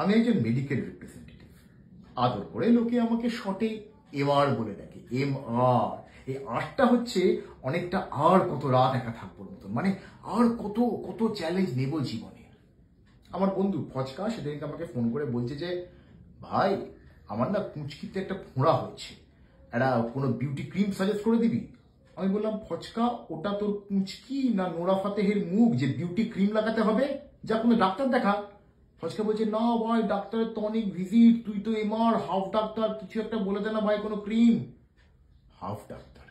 আমি একজন medical representative. আদর করে লোকে আমাকে শর্টে এমআর বলে ডাকে, এমআর। এই আরটা হচ্ছে অনেকটা আর কত রাত একা থাকবোর মতন, মানে আর কত কত চ্যালেঞ্জ নেব জীবনে। আমার বন্ধু ফচকা সেদিনকে আমাকে ফোন করে বলছে যে, ভাই আমার না কুঁচকিতে একটা ফোঁড়া হয়েছে, একটা কোনো বিউটি ক্রিম সাজেস্ট করে দিবি। আমি বললাম, ফচকা ওটা তোর কুঁচকি না নোরা ফাতেহের মুখ যে বিউটি ক্রিম লাগাতে হবে? যা কোনো ডাক্তার দেখা। ফচকা বলছে, না ভাই ডাক্তারের তো অনেক ভিজিট, তুই তো এমআর হাফ ডাক্তার, কিছু একটা বলে দে না ভাই, কোনো ক্রিম। হাফ ডাক্তার,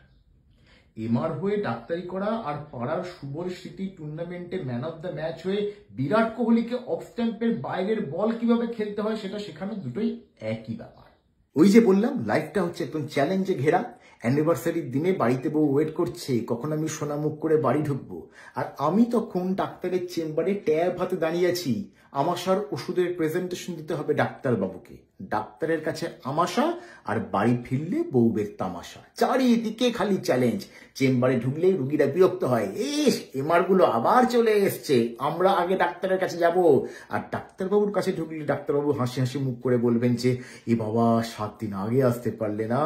এমআর হয়ে ডাক্তারি করা আর পাড়ার শুভর স্মৃতি টুর্নামেন্টে ম্যান অফ দ্য ম্যাচ হয়ে বিরাট কোহলিকে অফ স্ট্যাম্পের বাইরের বল কিভাবে খেলতে হয় সেটা শেখানো দুটোই একই ব্যাপার। ওই যে বললাম, লাইফটা হচ্ছে একদম চ্যালেঞ্জে ঘেরা। অ্যানিভার্সারির দিনে বাড়িতে বউ ওয়েট করছে কখন আমি সোনামুখ করে বাড়ি ঢুকবো, আর আমি তখন ডাক্তারের চেম্বারে ট্যাব হাতে দাঁড়িয়ে আছি। আমাশার ওষুধের প্রেজেন্টেশন দিতে হবে ডাক্তারবাবুকে। ডাক্তারের কাছে আমাশা, আর বাড়ি ফিরলে বউবের তামাশা। চারিদিকে খালি চ্যালেঞ্জ। চেম্বারে ঢুকলে রুগীরা বিরক্ত হয়, ইস এমআর গুলো আবার চলে এসছে, আমরা আগে ডাক্তারের কাছে যাব। আর ডাক্তারবাবুর কাছে ঢুকলে ডাক্তারবাবু হাসি হাসি মুখ করে বলবেন যে, এ বাবা 7 দিন আগে আসতে পারলে না,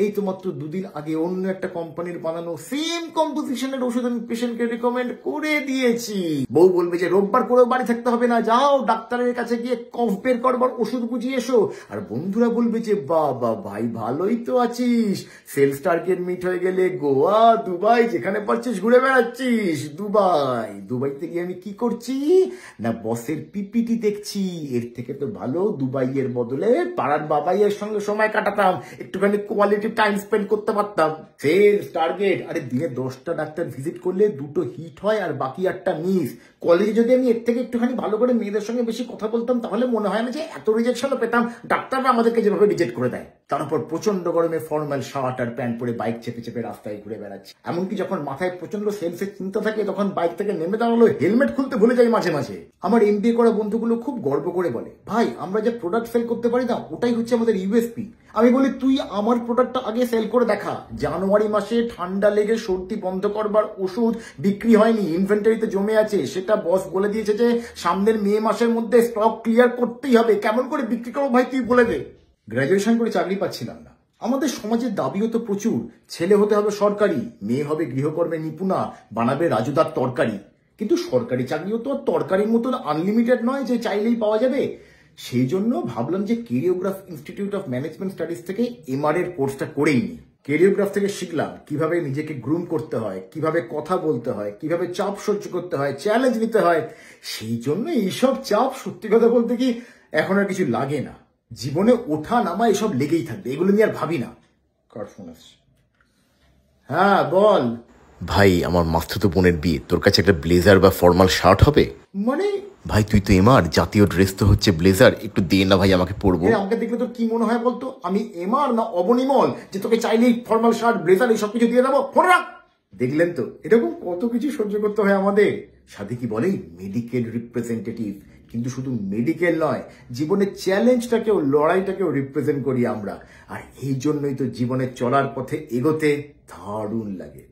এই তো মাত্র 2 দিন আগে অন্য একটা কোম্পানির বানানো সেম কম্পোজিশনের ওষুধ আমি পেশেন্টকে রিকমেন্ড করে দিয়েছি। বউ বলবে যে, রোববার করেও বাড়ি থাকতে হবে না, যাও ডাক্তারের কাছে গিয়ে কফ বের করবার ওষুধ বুঝিয়ে এসো। আর বন্ধুরা বলবে যে, বাবা ভাই ভালোই তো আছিস, সেলস টার্গেট মিট হয়ে গেলে গোয়া দুবাই যেখানে পারছিস ঘুরে বেড়াচ্ছিস। দুবাইতে গিয়ে আমি কি করছি না, বসের পিপিটি দেখছি। এর থেকে তো ভালো দুবাইয়ের বদলে পাড়ার বাবাইয়ের সঙ্গে সময় কাটাতাম, একটুখানি কোয়ালিটি টাইম স্পেন্ড করতে পারতাম। সেলস টার্গেট, আরে দিনে 10টা ডাক্তার ভিজিট করলে 2টো হিট হয় আর বাকি 8টা মিস। কলেজে যদি আমি এর থেকে একটুখানি ভালো করে মেয়েদের সঙ্গে বেশি কথা বলতাম তাহলে মনে হয় না যে এত রিজেকশনও পেতাম, ডাক্তাররা আমাদেরকে যেভাবে রিজেক্ট করে দেয়। তার উপর প্রচন্ড গরমে ফর্মাল শার্ট আর প্যান্ট পরে বাইক চেপে চেপে রাস্তায় ঘুরে বেড়াচ্ছে। এমনকি যখন মাথায় প্রচন্ড সেলসের চিন্তা থাকে তখন বাইক থেকে নেমে দাঁড়ালো হেলমেট খুলতে ভুলে যাই মাঝে মাঝে। আমার এমবিএ করা বন্ধুগুলো খুব গর্ব করে বলে, ভাই আমরা যে প্রোডাক্ট সেল করতে পারি না ওটাই হচ্ছে আমাদের ইউএসপি। আমি বলি, তুই আমার প্রোডাক্টটা আগে সেল করে দেখা। জানুয়ারি মাসে ঠান্ডা লেগে সর্দি বন্ধ করবার ওষুধ বিক্রি হয়নি, ইনভেন্টারিতে জমে আছে, সেটা বস বলে দিয়েছে যে সামনের মে মাসের মধ্যে স্টক ক্লিয়ার করতেই হবে। কেমন করে বিক্রি করবো ভাই তুই বলে দে। গ্রাজুয়েশন করে চাকরি পাচ্ছিলাম না। আমাদের সমাজের দাবিও তো প্রচুর, ছেলে হতে হবে সরকারি, মেয়ে হবে গৃহকর্মে নিপুণা, বানাবে রাজুদার তরকারি। কিন্তু সরকারি চাকরিও তো তরকারির মতন আনলিমিটেড নয় যে চাইলেই পাওয়া যাবে। সেই জন্য ভাবলাম যে কেরিওগ্রাফ ইনস্টিটিউট অফ ম্যানেজমেন্ট স্টাডিজ থেকে এমআর এর কোর্সটা করেই নি। কেরিওগ্রাফ থেকে শিখলাম কিভাবে নিজেকে গ্রুম করতে হয়, কিভাবে কথা বলতে হয়, কিভাবে চাপ সহ্য করতে হয়, চ্যালেঞ্জ নিতে হয়। সেই জন্য এইসব চাপ সত্যি কথা বলতে কি এখন আর কিছু লাগে না। জীবনে ওঠা নামা এসব লেগেই থাকবে, এগুলো নিয়ে আর ভাবি না। কার ফোন আসছে? হ্যাঁ বল। ভাই আমার মাস্তুতো বোনের বিয়ে, তোর কাছে একটা ব্লেজার বা ফর্মাল শার্ট হবে? মানে ভাই তুই তো এমআর, জাতীয় ড্রেস তো হচ্ছে ব্লেজার, একটু দে না ভাই আমাকে পরবো। আমাকে দেখলে তোর কি মনে হয় বলতো, আমি এমআর না অবনিমল যে তোকে চাইলেই ফর্মাল শার্ট ব্লেজার এইসব কিছু দিয়ে দেবো? ফোন রাখ। দেখলেন তো এরকম কত কিছু সহ্য করতে হয় আমাদের। সাথে কি বলে মেডিকেল রিপ্রেজেন্টেটিভ, কিন্তু শুধু মেডিকেল নয়, জীবনের চ্যালেঞ্জটাকেও লড়াইটাকেও রিপ্রেজেন্ট করি আমরা। আর এই জন্যই তো জীবনে চলার পথে এগোতে দারুণ লাগে।